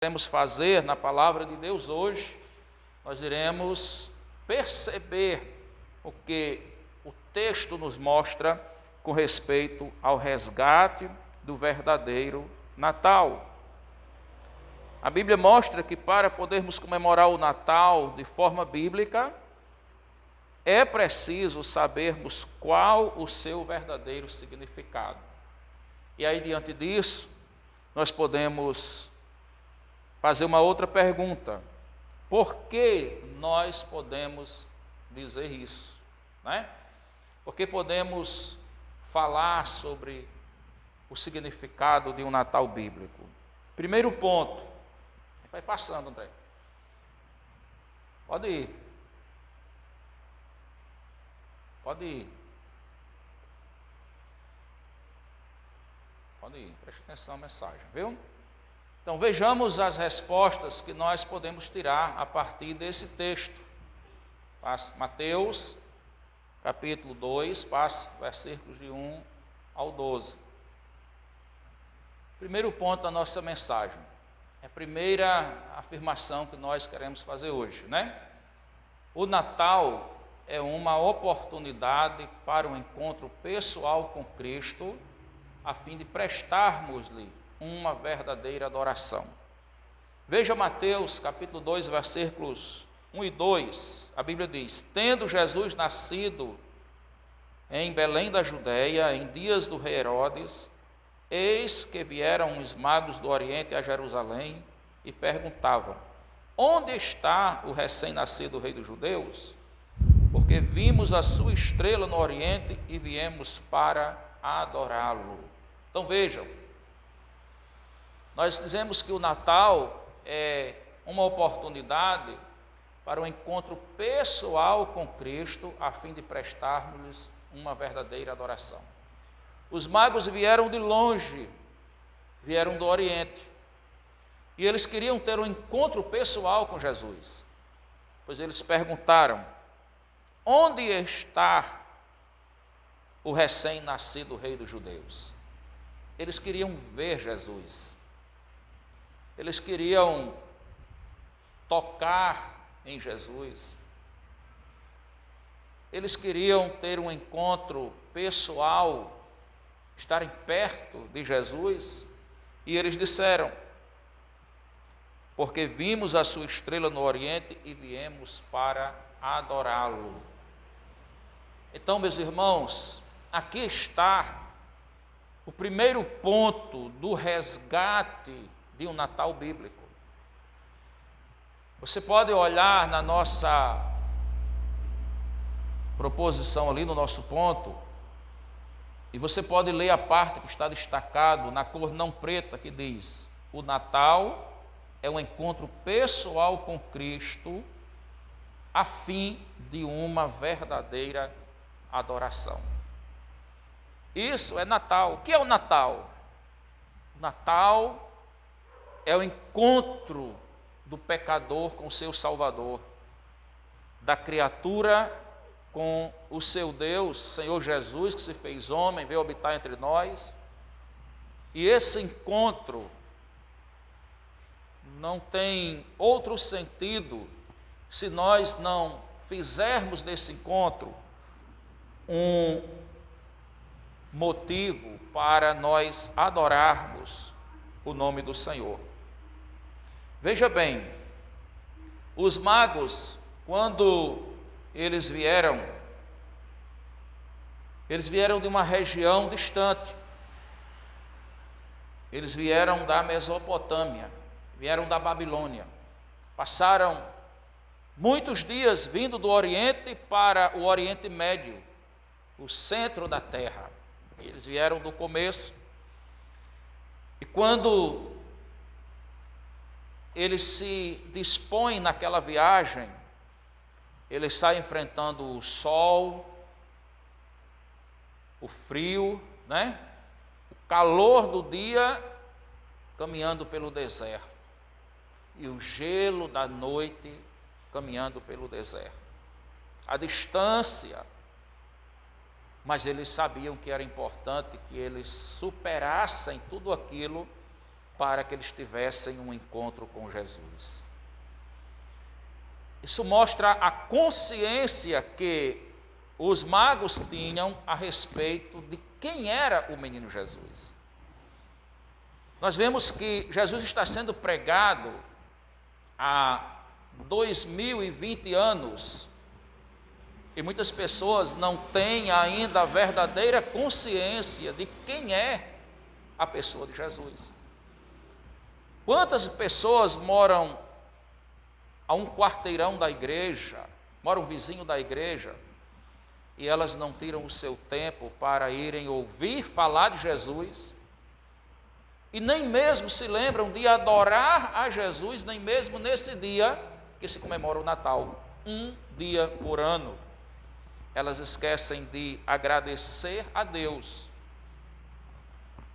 iremos fazer na palavra de Deus hoje, nós iremos perceber o que o texto nos mostra com respeito ao resgate do verdadeiro Natal. A Bíblia mostra que para podermos comemorar o Natal de forma bíblica, é preciso sabermos qual o seu verdadeiro significado. E aí, diante disso, nós podemos fazer uma outra pergunta: por que nós podemos dizer isso? Por que podemos falar sobre o significado de um Natal bíblico? Primeiro ponto, vai passando, André. Pode ir. Pode ir. Pode ir, preste atenção na mensagem, viu? Então vejamos as respostas que nós podemos tirar a partir desse texto. Mateus, capítulo 2, versículos de 1 ao 12. Primeiro ponto da nossa mensagem. É a primeira afirmação que nós queremos fazer hoje, O Natal é uma oportunidade para um encontro pessoal com Cristo, a fim de prestarmos-lhe uma verdadeira adoração. Veja Mateus capítulo 2, versículos 1 e 2, a Bíblia diz: tendo Jesus nascido em Belém da Judéia, em dias do rei Herodes, eis que vieram uns magos do Oriente a Jerusalém e perguntavam: onde está o recém-nascido rei dos judeus? Porque vimos a sua estrela no Oriente e viemos para adorá-lo. Então vejam, nós dizemos que o Natal é uma oportunidade para um encontro pessoal com Cristo, a fim de prestarmos-lhes uma verdadeira adoração. Os magos vieram de longe, vieram do Oriente, e eles queriam ter um encontro pessoal com Jesus, pois eles perguntaram: onde está o recém-nascido rei dos judeus? Eles queriam ver Jesus, eles queriam tocar em Jesus, eles queriam ter um encontro pessoal, estarem perto de Jesus, e eles disseram: porque vimos a sua estrela no Oriente e viemos para adorá-lo. Então, meus irmãos, aqui está o primeiro ponto do resgate de um Natal bíblico. Você pode olhar na nossa proposição ali, no nosso ponto, e você pode ler a parte que está destacado na cor não preta, que diz: o Natal é um encontro pessoal com Cristo, a fim de uma verdadeira adoração. Isso é Natal. O que é o Natal? O Natal é o encontro do pecador com o seu Salvador, da criatura com o seu Deus, Senhor Jesus, que se fez homem, veio habitar entre nós. E esse encontro não tem outro sentido se nós não fizermos desse encontro um motivo para nós adorarmos o nome do Senhor. Veja bem, os magos, quando eles vieram de uma região distante, eles vieram da Mesopotâmia, vieram da Babilônia, passaram muitos dias vindo do Oriente para o Oriente Médio, o centro da terra. Eles vieram do começo, e quando eles se dispõem naquela viagem, eles saem enfrentando o sol, o frio, o calor do dia, caminhando pelo deserto, e o gelo da noite, caminhando pelo deserto. A distância, mas eles sabiam que era importante que eles superassem tudo aquilo para que eles tivessem um encontro com Jesus. Isso mostra a consciência que os magos tinham a respeito de quem era o menino Jesus. Nós vemos que Jesus está sendo pregado há 2020 anos e muitas pessoas não têm ainda a verdadeira consciência de quem é a pessoa de Jesus. Quantas pessoas moram a um quarteirão da igreja, moram vizinho da igreja, e elas não tiram o seu tempo para irem ouvir falar de Jesus, e nem mesmo se lembram de adorar a Jesus, nem mesmo nesse dia que se comemora o Natal, um dia por ano. Elas esquecem de agradecer a Deus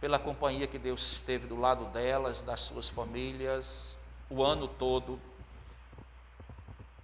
pela companhia que Deus esteve do lado delas, das suas famílias, o ano todo,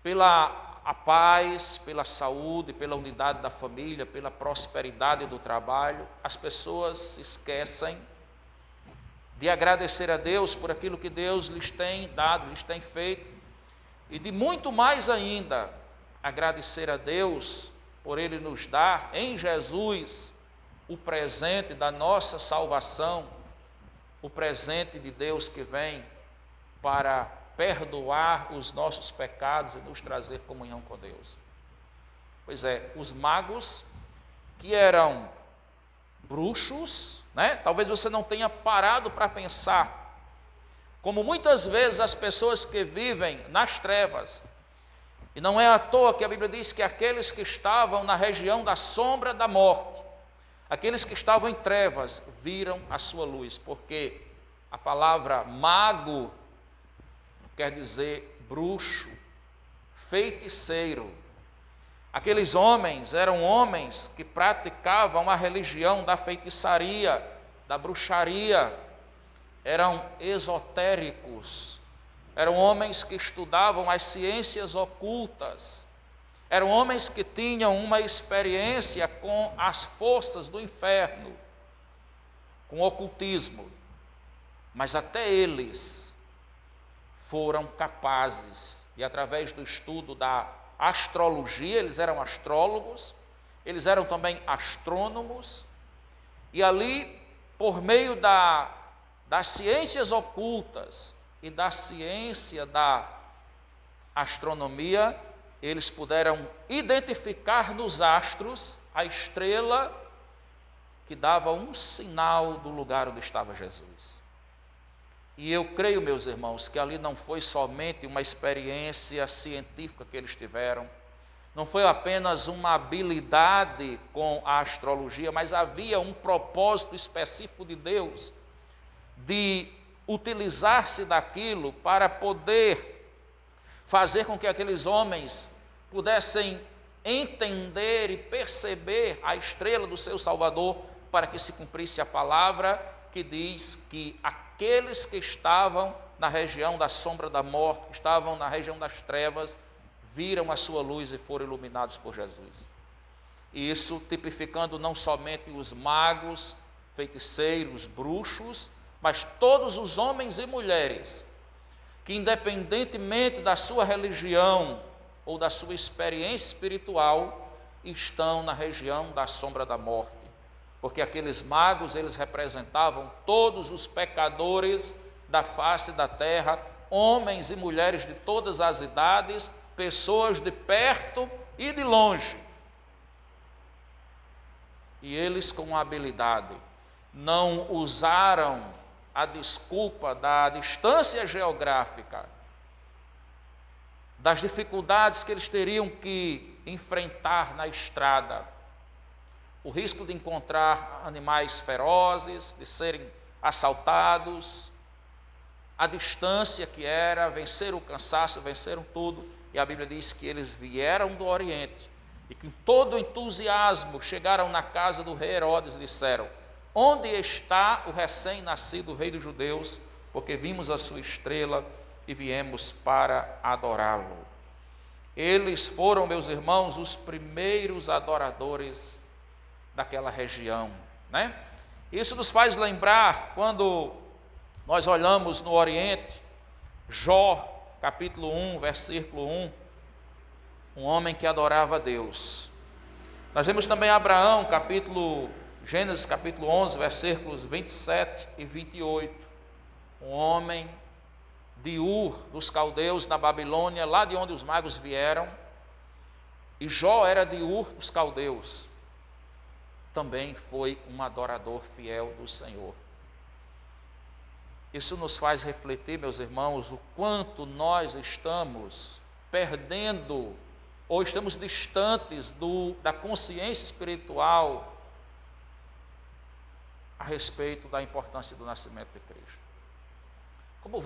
pela a paz, pela saúde, pela unidade da família, pela prosperidade do trabalho. As pessoas se esquecem de agradecer a Deus por aquilo que Deus lhes tem dado, lhes tem feito, e de muito mais ainda, agradecer a Deus por Ele nos dar em Jesus o presente da nossa salvação, o presente de Deus que vem para perdoar os nossos pecados e nos trazer comunhão com Deus. Pois é, os magos que eram bruxos, né? Talvez você não tenha parado para pensar, como muitas vezes as pessoas que vivem nas trevas, e não é à toa que a Bíblia diz que aqueles que estavam na região da sombra da morte, aqueles que estavam em trevas, viram a sua luz, porque a palavra mago quer dizer bruxo, feiticeiro. Aqueles homens eram homens que praticavam a religião da feitiçaria, da bruxaria, eram esotéricos, eram homens que estudavam as ciências ocultas, eram homens que tinham uma experiência com as forças do inferno, com o ocultismo, mas até eles foram capazes, e através do estudo da astrologia, eles eram astrólogos, eles eram também astrônomos, e ali, por meio das ciências ocultas e da ciência da astronomia, eles puderam identificar nos astros a estrela que dava um sinal do lugar onde estava Jesus. E eu creio, meus irmãos, que ali não foi somente uma experiência científica que eles tiveram, não foi apenas uma habilidade com a astrologia, mas havia um propósito específico de Deus, de utilizar-se daquilo para poder fazer com que aqueles homens pudessem entender e perceber a estrela do seu Salvador, para que se cumprisse a palavra que diz que aqueles que estavam na região da sombra da morte, que estavam na região das trevas, viram a sua luz e foram iluminados por Jesus. E isso tipificando não somente os magos, feiticeiros, bruxos, mas todos os homens e mulheres que, independentemente da sua religião ou da sua experiência espiritual, estão na região da sombra da morte. Porque aqueles magos, eles representavam todos os pecadores da face da terra, homens e mulheres de todas as idades, pessoas de perto e de longe. E eles, com habilidade, não usaram a desculpa da distância geográfica, das dificuldades que eles teriam que enfrentar na estrada, o risco de encontrar animais ferozes, de serem assaltados, a distância que era, vencer o cansaço, venceram tudo, e a Bíblia diz que eles vieram do Oriente, e com todo entusiasmo chegaram na casa do rei Herodes e disseram: onde está o recém-nascido rei dos judeus? Porque vimos a sua estrela e viemos para adorá-lo. Eles foram, meus irmãos, os primeiros adoradores daquela região, né? Isso nos faz lembrar quando Nós olhamos no Oriente, Jó, capítulo 1, versículo 1, um homem que adorava a Deus. Nós vemos também Abraão, Gênesis capítulo 11, versículos 27 e 28, um homem de Ur, dos caldeus, na Babilônia, lá de onde os magos vieram, e Jó era de Ur, dos caldeus, também foi um adorador fiel do Senhor. Isso nos faz refletir, meus irmãos, o quanto nós estamos perdendo ou estamos distantes da consciência espiritual a respeito da importância do nascimento de Cristo. Como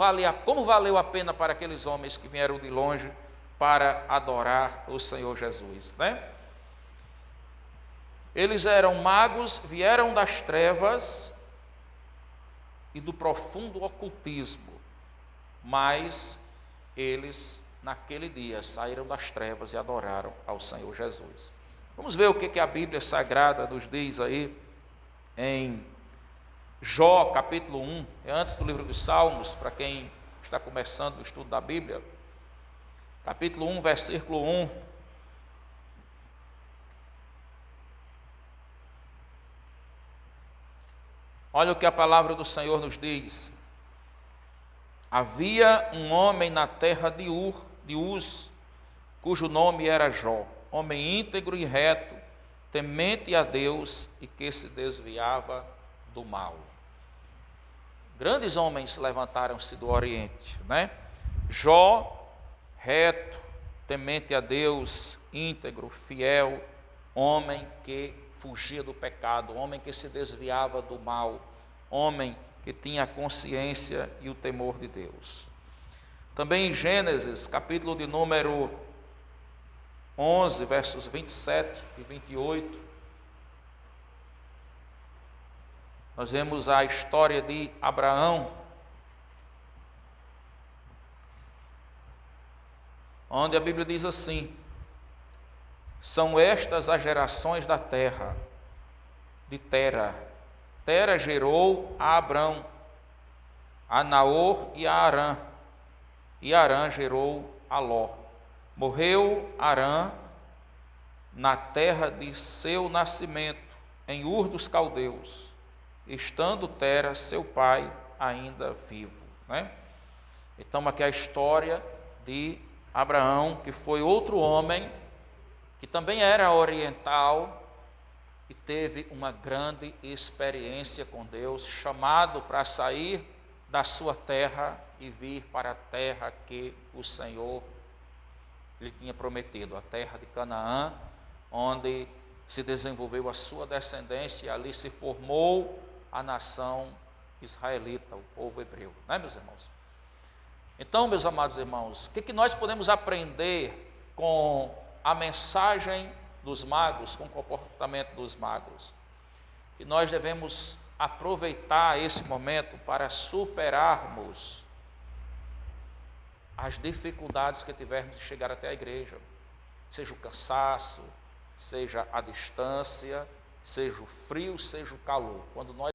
valeu a pena para aqueles homens que vieram de longe para adorar o Senhor Jesus, né? Eles eram magos, vieram das trevas e do profundo ocultismo, mas eles, naquele dia, saíram das trevas e adoraram ao Senhor Jesus. Vamos ver o que a Bíblia Sagrada nos diz aí em Jó, capítulo 1, é antes do livro dos Salmos, para quem está começando o estudo da Bíblia. Capítulo 1, versículo 1. Olha o que a palavra do Senhor nos diz. Havia um homem na terra de Uz, cujo nome era Jó, homem íntegro e reto, temente a Deus e que se desviava do mal. Grandes homens levantaram-se do Oriente, né? Jó, reto, temente a Deus, íntegro, fiel, homem que fugia do pecado, homem que se desviava do mal, homem que tinha a consciência e o temor de Deus. Também em Gênesis, capítulo de número 11, versos 27 e 28, nós vemos a história de Abraão, onde a Bíblia diz assim: são estas as gerações da terra, de Tera. Tera gerou a Abrão, a Naor e a Arã, e Arã gerou a Ló. Morreu Arã na terra de seu nascimento, em Ur dos caldeus, estando Tera, seu pai, ainda vivo, né? Então aqui a história de Abraão, que foi outro homem, que também era oriental, e teve uma grande experiência com Deus, chamado para sair da sua terra e vir para a terra que o Senhor lhe tinha prometido, a terra de Canaã, onde se desenvolveu a sua descendência, e ali se formou a nação israelita, o povo hebreu, né, meus irmãos? Então, meus amados irmãos, o que nós podemos aprender com a mensagem dos magos, com o comportamento dos magos? Que nós devemos aproveitar esse momento para superarmos as dificuldades que tivermos de chegar até a igreja, seja o cansaço, seja a distância, seja o frio, seja o calor. Quando nós